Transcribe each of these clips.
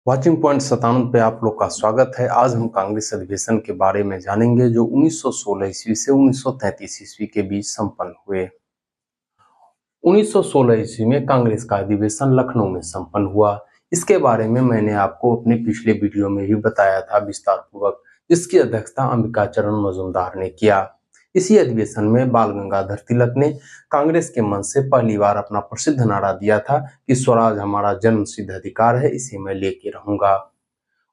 Watching point 97 पे आप लोग का स्वागत है। आज हम कांग्रेस अधिवेशन के बारे में जानेंगे जो 1916 ईस्वी से 1933 ईस्वी के बीच संपन्न हुए। 1916 ईस्वी में कांग्रेस का अधिवेशन लखनऊ में संपन्न हुआ। इसके बारे में मैंने आपको अपने पिछले वीडियो में ही बताया था विस्तार पूर्वक, जिसकी अध्यक्षता अंबिका चरण मजूमदार ने किया। इसी अधिवेशन में बाल गंगाधर तिलक ने कांग्रेस के मंच से पहली बार अपना प्रसिद्ध नारा दिया था कि स्वराज हमारा जन्मसिद्ध अधिकार है, इसे मैं लेके रहूंगा।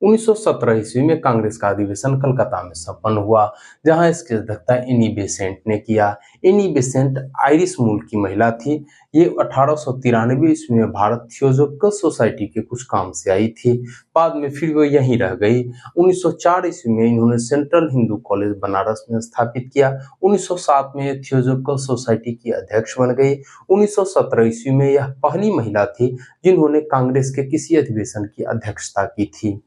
1917 ईस्वी में कांग्रेस का अधिवेशन कलकत्ता में संपन्न हुआ, जहां इसकी अध्यक्षता एनी बेसेंट ने किया। एनी बेसेंट आयरिश मूल की महिला थी। ये 1893 ईस्वी में भारत थियोजोफिकल सोसाइटी के कुछ काम से आई थी। बाद में फिर वो यहीं रह गई। 1904 ईस्वी में इन्होंने सेंट्रल हिंदू कॉलेज बनारस में स्थापित किया। 1907 में ये थियोजोफिकल सोसाइटी की अध्यक्ष बन गई। 1917 ईस्वी में यह पहली महिला थी जिन्होंने कांग्रेस के किसी अधिवेशन की अध्यक्षता की थी।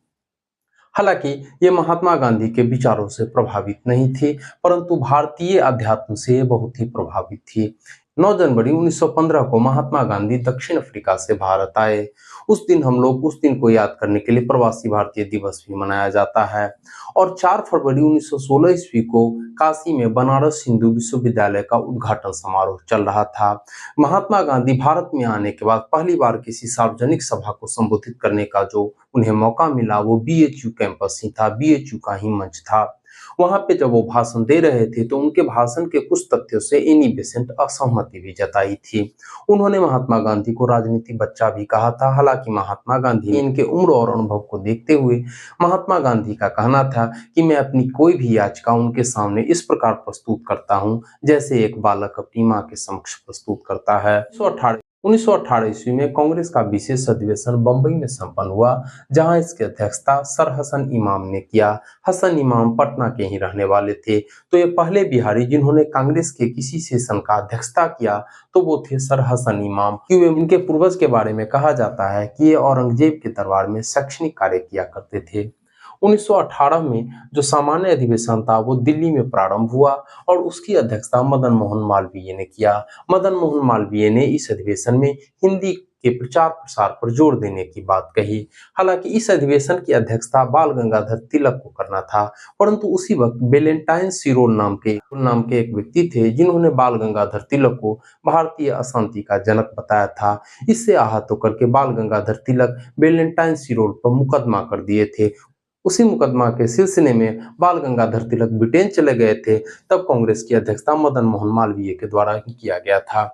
हालांकि ये महात्मा गांधी के विचारों से प्रभावित नहीं थी, परंतु भारतीय अध्यात्म से बहुत ही प्रभावित थी। 9 जनवरी 1915 को महात्मा गांधी दक्षिण अफ्रीका से भारत आए। उस दिन को याद करने के लिए प्रवासी भारतीय दिवस भी मनाया जाता है। और 4 फरवरी 1916 ईस्वी को काशी में बनारस हिंदू विश्वविद्यालय का उद्घाटन समारोह चल रहा था। महात्मा गांधी भारत में आने के बाद पहली बार किसी सार्वजनिक सभा को संबोधित करने का जो उन्हें मौका मिला वो बीएचयू कैंपस ही था, बीएचयू का ही मंच था। वहां पे जब वो भाषण दे रहे थे तो उनके भाषण के कुछ तथ्यों से एनी बेसेंट असहमति भी जताई थी। उन्होंने महात्मा गांधी को राजनीति बच्चा भी कहा था। हालांकि महात्मा गांधी इनके उम्र और अनुभव को देखते हुए महात्मा गांधी का कहना था कि मैं अपनी कोई भी याचिका उनके सामने इस प्रकार प्रस्तुत करता हूँ जैसे एक बालक अपनी माँ के समक्ष प्रस्तुत करता है। 1918 ईस्वी में कांग्रेस का विशेष अधिवेशन बंबई में संपन्न हुआ, जहां इसकी अध्यक्षता सर हसन इमाम ने किया। हसन इमाम पटना के ही रहने वाले थे, तो ये पहले बिहारी जिन्होंने कांग्रेस के किसी सेशन का अध्यक्षता किया तो वो थे सर हसन इमाम। क्यों इनके पूर्वज के बारे में कहा जाता है कि ये औरंगजेब के दरबार में शैक्षणिक कार्य किया करते थे। 1918 में जो सामान्य अधिवेशन था वो दिल्ली में प्रारंभ हुआ और उसकी अध्यक्षता मदन मोहन मालवीय ने किया। मदन मोहन मालवीय ने इस अधिवेशन में हिंदी के प्रचार प्रसार पर जोर देने की बात कही। हालांकि इस अधिवेशन की अध्यक्षता बाल गंगाधर तिलक को करना था, परंतु उसी वक्त वेलेंटाइन सिरोल नाम के एक व्यक्ति थे जिन्होंने बाल गंगाधर तिलक को भारतीय अशांति का जनक बताया था। इससे आहत होकर के बाल गंगाधर तिलक वेलेंटाइन सिरोल पर मुकदमा कर दिए थे। उसी मुकदमा के सिलसिले में बाल गंगाधर तिलक ब्रिटेन चले गए थे। तब कांग्रेस की अध्यक्षता मदन मोहन मालवीय के द्वारा ही किया गया था।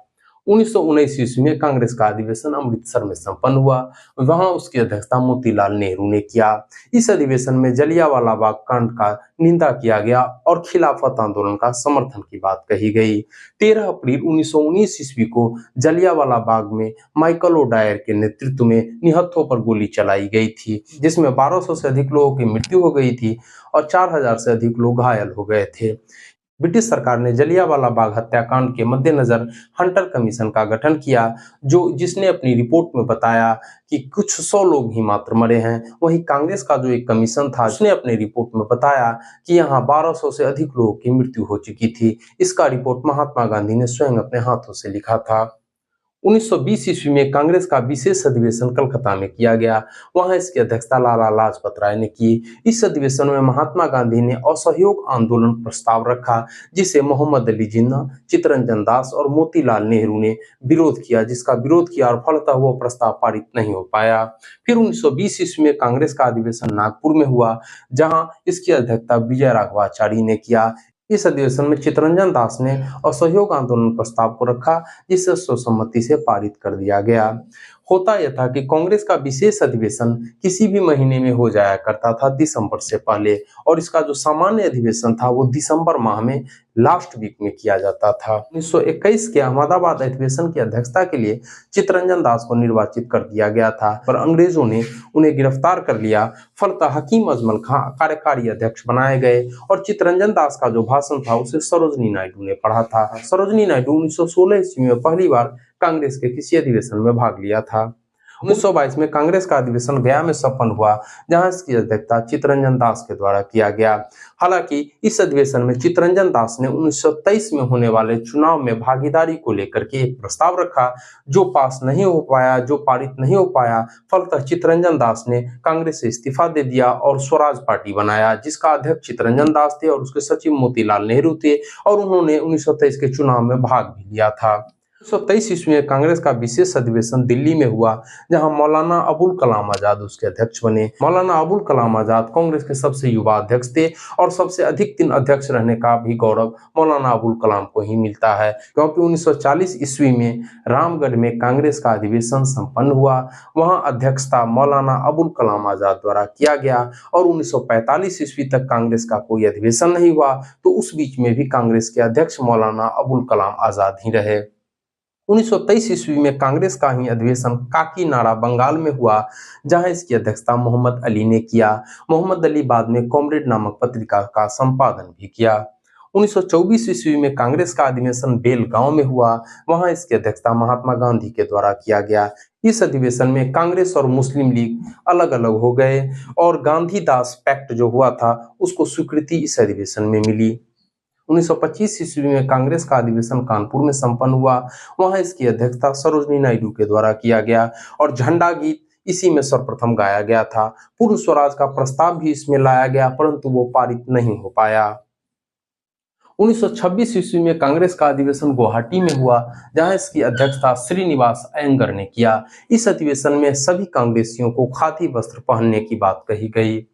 1919 ईस्वी में कांग्रेस का अधिवेशन अमृतसर में संपन्न हुआ। वहां उसकी अध्यक्षता मोतीलाल नेहरू ने किया। इस अधिवेशन में जलियांवाला बाग कांड का निंदा किया गया और खिलाफत आंदोलन का समर्थन की बात कही गई। 13 अप्रैल 1919 ईस्वी को जलियांवाला बाग में माइकल ओडायर के नेतृत्व में निहत्थों पर गोली चलाई गई थी, जिसमें 1200 से अधिक लोगों की मृत्यु हो गई थी और 4000 से अधिक लोग घायल हो गए थे। ब्रिटिश सरकार ने जलियांवाला बाग हत्याकांड के मद्देनजर हंटर कमीशन का गठन किया, जिसने अपनी रिपोर्ट में बताया कि कुछ 100 लोग ही मात्र मरे हैं। वहीं कांग्रेस का जो एक कमीशन था उसने अपनी रिपोर्ट में बताया कि यहाँ 1200 से अधिक लोगों की मृत्यु हो चुकी थी। इसका रिपोर्ट महात्मा गांधी ने स्वयं अपने हाथों से लिखा था। 1920 ईस्वी में कांग्रेस का विशेष अधिवेशन कलकत्ता में किया गया। वहां इसकी अध्यक्षता लाला लाजपत राय ने की। इस अधिवेशन में महात्मा गांधी ने असहयोग आंदोलन प्रस्ताव रखा, जिसे मोहम्मद अली जिन्ना, चित्तरंजन दास और मोतीलाल नेहरू ने विरोध किया और फलतः वो प्रस्ताव पारित नहीं हो पाया। फिर 1920 ईस्वी में कांग्रेस का अधिवेशन नागपुर में हुआ, जहां इसकी अध्यक्षता विजय राघवाचारी ने किया। इस अधिवेशन में चित्तरंजन दास ने असहयोग आंदोलन प्रस्ताव को रखा, जिसे सर्वसम्मति से पारित कर दिया गया। होता यह था कि कांग्रेस का विशेष अधिवेशन किसी भी महीने में हो जाया करता था दिसंबर से पहले, और इसका जो सामान्य अधिवेशन था वो दिसंबर माह में लास्ट वीक में किया जाता था। 1921 के अहमदाबाद अधिवेशन की अध्यक्षता के लिए चित्तरंजन दास को निर्वाचित कर दिया गया था, पर अंग्रेजों ने उन्हें गिरफ्तार कर लिया। फलतः हकीम अजमल खां कार्यकारी अध्यक्ष बनाए गए और चित्तरंजन दास का जो भाषण था उसे सरोजनी नायडू ने पढ़ा था। सरोजनी नायडू 1916 ईस्वी में पहली बार कांग्रेस के किसी अधिवेशन में भाग लिया था। 1922 में कांग्रेस का अधिवेशन गया में संपन्न हुआ, जहां इसकी अध्यक्षता चित्तरंजन दास के द्वारा किया गया। हालांकि इस अधिवेशन में चित्तरंजन दास ने 1923 में होने वाले चुनाव में भागीदारी को लेकर के एक प्रस्ताव रखा, जो पास नहीं हो पाया, जो पारित नहीं हो पाया। फलतः चित्तरंजन दास ने कांग्रेस से इस्तीफा दे दिया और स्वराज पार्टी बनाया, जिसका अध्यक्ष चित्तरंजन दास थे और उसके सचिव मोतीलाल नेहरू थे, और उन्होंने 1923 के चुनाव में भाग भी लिया था। 1923 ईस्वी में कांग्रेस का विशेष अधिवेशन दिल्ली में हुआ, जहां मौलाना अबुल कलाम आजाद उसके अध्यक्ष बने। मौलाना अबुल कलाम आजाद कांग्रेस के सबसे युवा अध्यक्ष थे और सबसे अधिक दिन अध्यक्ष रहने का भी गौरव मौलाना अबुल कलाम को ही मिलता है, क्योंकि 1940 ईस्वी में रामगढ़ में कांग्रेस का अधिवेशन संपन्न हुआ। वहां अध्यक्षता मौलाना अबुल कलाम आजाद द्वारा किया गया और 1945 ईस्वी तक कांग्रेस का कोई अधिवेशन नहीं हुआ, तो उस बीच में भी कांग्रेस के अध्यक्ष मौलाना अबुल कलाम आजाद ही रहे। 1923 ईस्वी में कांग्रेस का ही अधिवेशन काकीनाडा बंगाल में हुआ, जहां इसकी अध्यक्षता मोहम्मद अली ने किया। मोहम्मद अली बाद में कॉमरेड नामक पत्रिका का संपादन भी किया। 1924 ईस्वी में कांग्रेस का अधिवेशन बेलगांव में हुआ, वहां इसकी अध्यक्षता महात्मा गांधी के द्वारा किया गया। इस अधिवेशन में कांग्रेस और मुस्लिम लीग अलग अलग हो गए और गांधीदास पैक्ट जो हुआ था उसको स्वीकृति इस अधिवेशन में मिली। 1925 ईस्वी में कांग्रेस का अधिवेशन कानपुर में संपन्न हुआ, वहां इसकी अध्यक्षता सरोजनी नायडू के द्वारा किया गया और झंडा गीत इसी में सर्वप्रथम गाया गया था। पूर्ण स्वराज का प्रस्ताव भी इसमें लाया गया, परंतु वो पारित नहीं हो पाया। 1926 ईस्वी में कांग्रेस का अधिवेशन गुवाहाटी में हुआ, जहां इसकी अध्यक्षता श्रीनिवास अयंगर ने किया। इस अधिवेशन में सभी कांग्रेसियों को खादी वस्त्र पहनने की बात कही गई।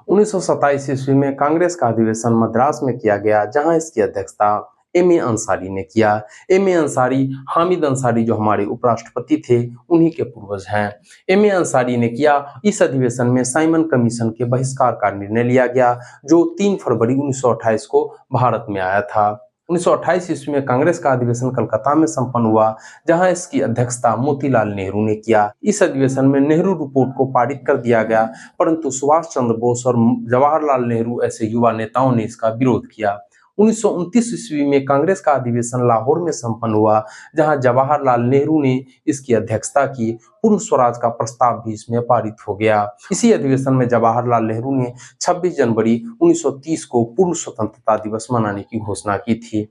1927 ईस्वी में कांग्रेस का अधिवेशन मद्रास में किया गया, जहां इसकी अध्यक्षता एम.ए. अंसारी ने किया। एम.ए. अंसारी हामिद अंसारी जो हमारे उपराष्ट्रपति थे उन्हीं के पूर्वज हैं। एम.ए. अंसारी ने किया। इस अधिवेशन में साइमन कमीशन के बहिष्कार का निर्णय लिया गया, जो 3 फरवरी 1928 को भारत में आया था। 1928 ईस्वी में कांग्रेस का अधिवेशन कलकत्ता में संपन्न हुआ, जहां इसकी अध्यक्षता मोतीलाल नेहरू ने किया। इस अधिवेशन में नेहरू रिपोर्ट को पारित कर दिया गया, परंतु सुभाष चंद्र बोस और जवाहरलाल नेहरू ऐसे युवा नेताओं ने इसका विरोध किया। 1929 ईस्वी में कांग्रेस का अधिवेशन लाहौर में संपन्न हुआ, जहां जवाहरलाल नेहरू ने इसकी अध्यक्षता की। पूर्ण स्वराज का प्रस्ताव भी इसमें पारित हो गया। इसी अधिवेशन में जवाहरलाल नेहरू ने 26 जनवरी 1930 को पूर्ण स्वतंत्रता दिवस मनाने की घोषणा की थी।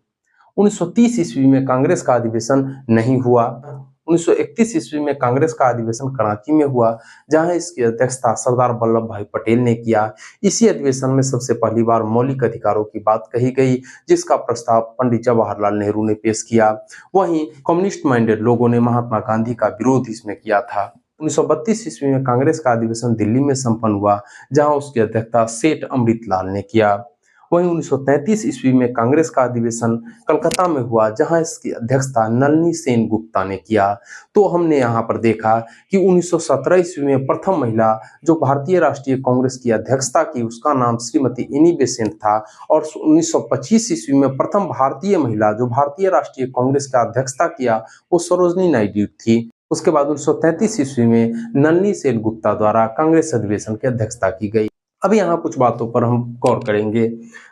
1930 ईस्वी में कांग्रेस का अधिवेशन नहीं हुआ। 1931 ईस्वी में कांग्रेस का अधिवेशन कराची में हुआ, जहां इसकी अध्यक्षता सरदार वल्लभ भाई पटेल ने किया। इसी अधिवेशन में सबसे पहली बार मौलिक अधिकारों की बात कही गई, जिसका प्रस्ताव पंडित जवाहरलाल नेहरू ने पेश किया। वहीं कम्युनिस्ट माइंडेड लोगों ने महात्मा गांधी का विरोध इसमें किया था। 1932 ईस्वी में कांग्रेस का अधिवेशन दिल्ली में संपन्न हुआ, जहां उसकी अध्यक्षता सेठ अमृतलाल ने किया। वहीं 1933 ईस्वी में कांग्रेस का अधिवेशन कलकत्ता में हुआ, जहां इसकी अध्यक्षता नलिनी सेन गुप्ता ने किया। तो हमने यहाँ पर देखा कि 1917 ईस्वी में प्रथम महिला जो भारतीय राष्ट्रीय कांग्रेस की अध्यक्षता की, उसका नाम श्रीमती एनी बेसेंट था, और 1925 ईस्वी में प्रथम भारतीय महिला जो भारतीय राष्ट्रीय कांग्रेस का अध्यक्षता किया वो सरोजनी नायडू थी। उसके बाद 1933 ईस्वी में नलिनी सेन गुप्ता द्वारा कांग्रेस अधिवेशन की अध्यक्षता की गई। अब यहाँ कुछ बातों पर हम गौर करेंगे,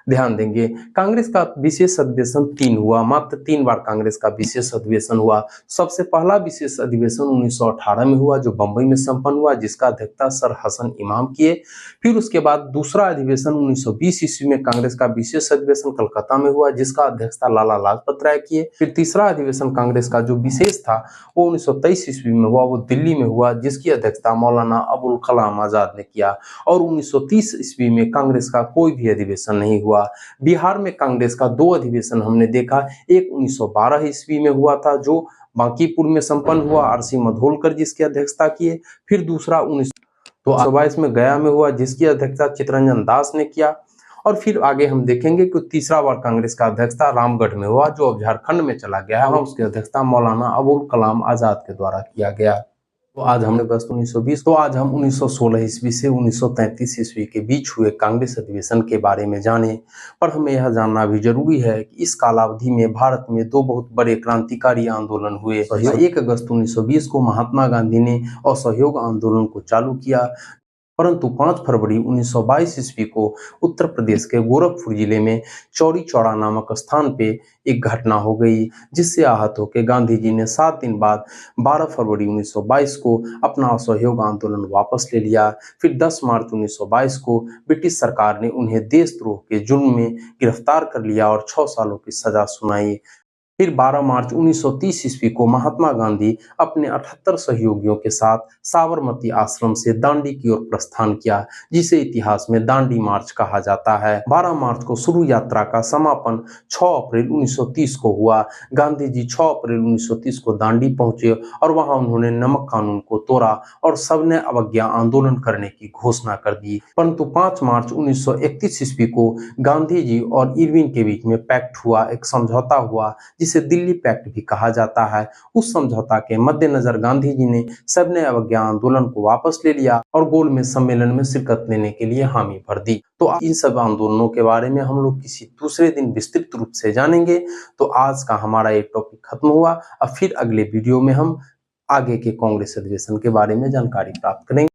ध्यान देंगे। कांग्रेस का विशेष अधिवेशन 3 हुआ, मात्र 3 बार कांग्रेस का विशेष अधिवेशन हुआ। सबसे पहला विशेष अधिवेशन 1918 में हुआ, जो बंबई में संपन्न हुआ, जिसका अध्यक्षता सर हसन इमाम किए। फिर उसके बाद दूसरा अधिवेशन 1920 ईस्वी में कांग्रेस का विशेष अधिवेशन कलकत्ता में हुआ, जिसका अध्यक्षता लाला लाजपत राय किए। फिर तीसरा अधिवेशन कांग्रेस का जो विशेष था वो 1923 ईस्वी में हुआ, वो दिल्ली में हुआ, जिसकी अध्यक्षता मौलाना अबुल कलाम आजाद ने किया। और 1930 ईस्वी में कांग्रेस का कोई भी अधिवेशन नहीं हुआ। बिहार में कांग्रेस का 2 अधिवेशन हमने देखा, एक 1912 ईस्वी में हुआ था, जो बांकीपुर में संपन्न हुआ, आरसी मधोलकर जिसकी अध्यक्षता किए। फिर दूसरा 1922 में गया में हुआ, जिसकी अध्यक्षता चित्तरंजन दास ने किया। और फिर आगे हम देखेंगे कि तीसरा बार कांग्रेस का अध्यक्षता रामगढ़ में हुआ, जो अब झारखंड में चला गया है, उसकी अध्यक्षता मौलाना अबुल कलाम आजाद के द्वारा किया गया। तो आज हम 1916 ईस्वी से 1933 ईस्वी के बीच हुए कांग्रेस अधिवेशन के बारे में जाने। पर हमें यह जानना भी जरूरी है कि इस कालावधि में भारत में 2 बहुत बड़े क्रांतिकारी आंदोलन हुए। 1 अगस्त 1920 को महात्मा गांधी ने असहयोग आंदोलन को चालू किया, परंतु 5 फरवरी 1922 ईस्वी को उत्तर प्रदेश के गोरखपुर जिले में चौरी चौड़ा नामक स्थान पे एक घटना हो गई, जिससे आहत होकर गांधी जी ने 7 दिन बाद 12 फरवरी 1922 को अपना असहयोग आंदोलन वापस ले लिया। फिर 10 मार्च 1922 को ब्रिटिश सरकार ने उन्हें देशद्रोह के जुर्म में गिरफ्तार कर लिया और 6 सालों की सजा सुनाई। फिर 12 मार्च 1930 ईस्वी को महात्मा गांधी अपने 78 सहयोगियों के साथ साबरमती आश्रम से दांडी की ओर प्रस्थान किया, जिसे इतिहास में दांडी मार्च कहा जाता है। 12 मार्च को शुरू यात्रा का समापन 6 अप्रैल 1930 को हुआ। गांधी जी 6 अप्रैल 1930 को दांडी पहुंचे और वहां उन्होंने नमक कानून को तोड़ा और सविनय अवज्ञा आंदोलन करने की घोषणा कर दी। परंतु 5 मार्च 1931 ईस्वी को गांधी जी और इरविन के बीच में पैक्ट हुआ, एक समझौता हुआ, जिसे दिल्ली पैक्ट भी कहा जाता है। उस समझौता के मद्देनजर गांधी जी ने सविनय अवज्ञा आंदोलन को वापस ले लिया और गोलमेज सम्मेलन में शिरकत लेने के लिए हामी भर दी। तो इन सब आंदोलनों के बारे में हम लोग किसी दूसरे दिन विस्तृत रूप से जानेंगे। तो आज का हमारा ये टॉपिक खत्म हुआ। अब फिर अगले वीडियो में हम आगे के कांग्रेस अधिवेशन के बारे में जानकारी प्राप्त करेंगे।